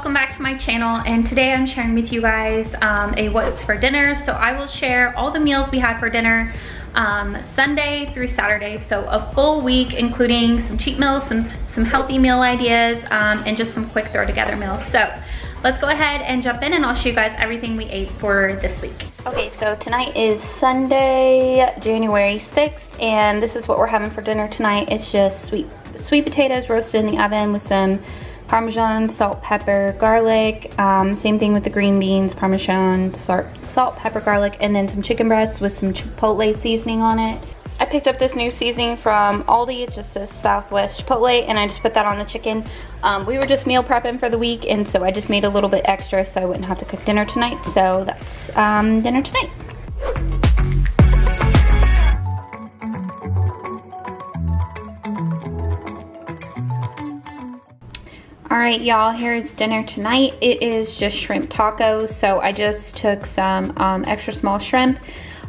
welcome back to my channel, and today I'm sharing with you guys a what's for dinner. So I will share all the meals we had for dinner Sunday through Saturday, so a full week including some cheat meals, some healthy meal ideas, and just some quick throw together meals. So let's go ahead and jump in and I'll show you guys everything we ate for this week. Okay, so tonight is Sunday, January 6th, and this is what we're having for dinner tonight. It's just sweet potatoes roasted in the oven with some Parmesan, salt, pepper, garlic. Same thing with the green beans, Parmesan, salt, pepper, garlic, and then some chicken breasts with some Chipotle seasoning on it. I picked up this new seasoning from Aldi. It just says Southwest Chipotle, and I just put that on the chicken. We were just meal prepping for the week, and so I just made a little bit extra so I wouldn't have to cook dinner tonight. So that's dinner tonight. All right, y'all, here's dinner tonight. It is just shrimp tacos. So I just took some extra small shrimp,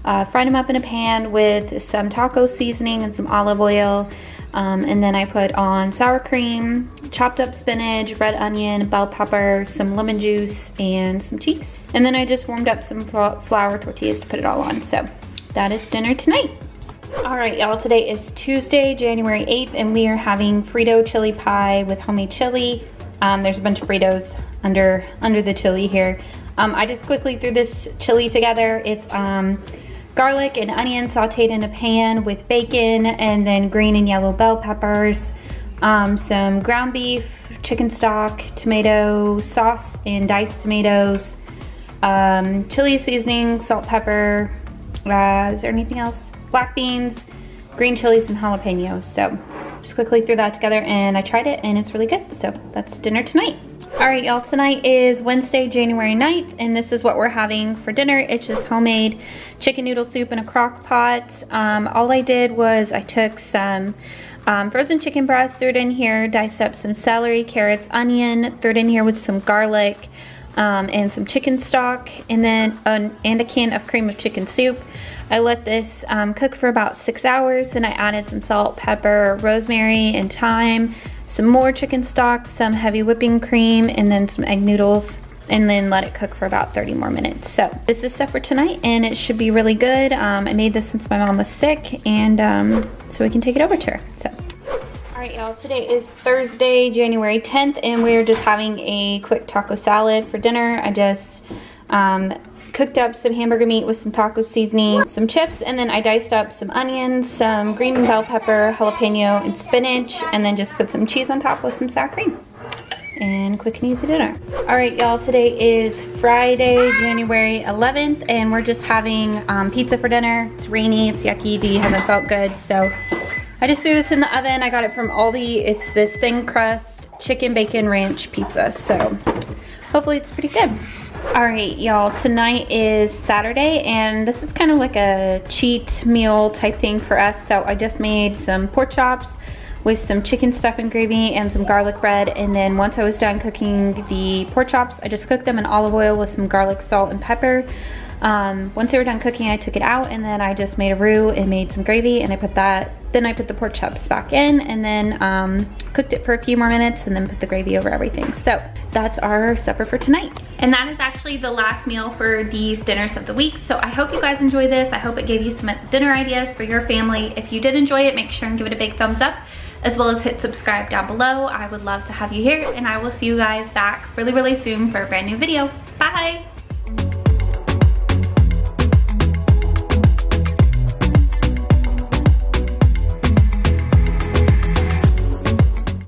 fried them up in a pan with some taco seasoning and some olive oil. And then I put on sour cream, chopped up spinach, red onion, bell pepper, some lemon juice, and some cheese. And then I just warmed up some flour tortillas to put it all on. So that is dinner tonight. All right, y'all, today is Tuesday, January 8th, and we are having Frito chili pie with homemade chili. There's a bunch of Fritos under the chili here. I just quickly threw this chili together. It's garlic and onion sauteed in a pan with bacon, and then green and yellow bell peppers, some ground beef, chicken stock, tomato sauce and diced tomatoes, chili seasoning, salt, pepper, is there anything else? Black beans, green chilies, and jalapenos. So just quickly threw that together and I tried it and it's really good. So that's dinner tonight. All right, y'all, tonight is Wednesday, January 9th, and this is what we're having for dinner. It's just homemade chicken noodle soup in a crock pot. All I did was I took some frozen chicken breast, threw it in here, diced up some celery, carrots, onion, threw it in here with some garlic and some chicken stock, and then and a can of cream of chicken soup. I let this cook for about 6 hours, then I added some salt, pepper, rosemary, and thyme, some more chicken stock, some heavy whipping cream, and then some egg noodles, and then let it cook for about 30 more minutes. So this is stuff for tonight, and it should be really good. I made this since my mom was sick, and so we can take it over to her. So. All right, y'all, today is Thursday, January 10th, and we're just having a quick taco salad for dinner. I just cooked up some hamburger meat with some taco seasoning, some chips, and then I diced up some onions, some green bell pepper, jalapeno, and spinach, and then just put some cheese on top with some sour cream. And quick and easy dinner. All right, y'all, today is Friday, January 11th, and we're just having pizza for dinner. It's rainy, it's yucky, Dee hasn't felt good, so I just threw this in the oven. I got it from Aldi. It's this thin crust chicken bacon ranch pizza, so hopefully it's pretty good. All right, y'all, tonight is Saturday, and this is kind of like a cheat meal type thing for us. So I just made some pork chops with some chicken stuffing gravy and some garlic bread, and then once I was done cooking the pork chops, I just cooked them in olive oil with some garlic, salt, and pepper. Once they were done cooking, I took it out, and then I just made a roux and made some gravy, and I put the pork chops back in, and then cooked it for a few more minutes, and then put the gravy over everything. So that's our supper for tonight. And that is actually the last meal for these dinners of the week. So I hope you guys enjoy this. I hope it gave you some dinner ideas for your family. If you did enjoy it, make sure and give it a big thumbs up, as well as hit subscribe down below. I would love to have you here, and I will see you guys back really, really soon for a brand new video. Bye.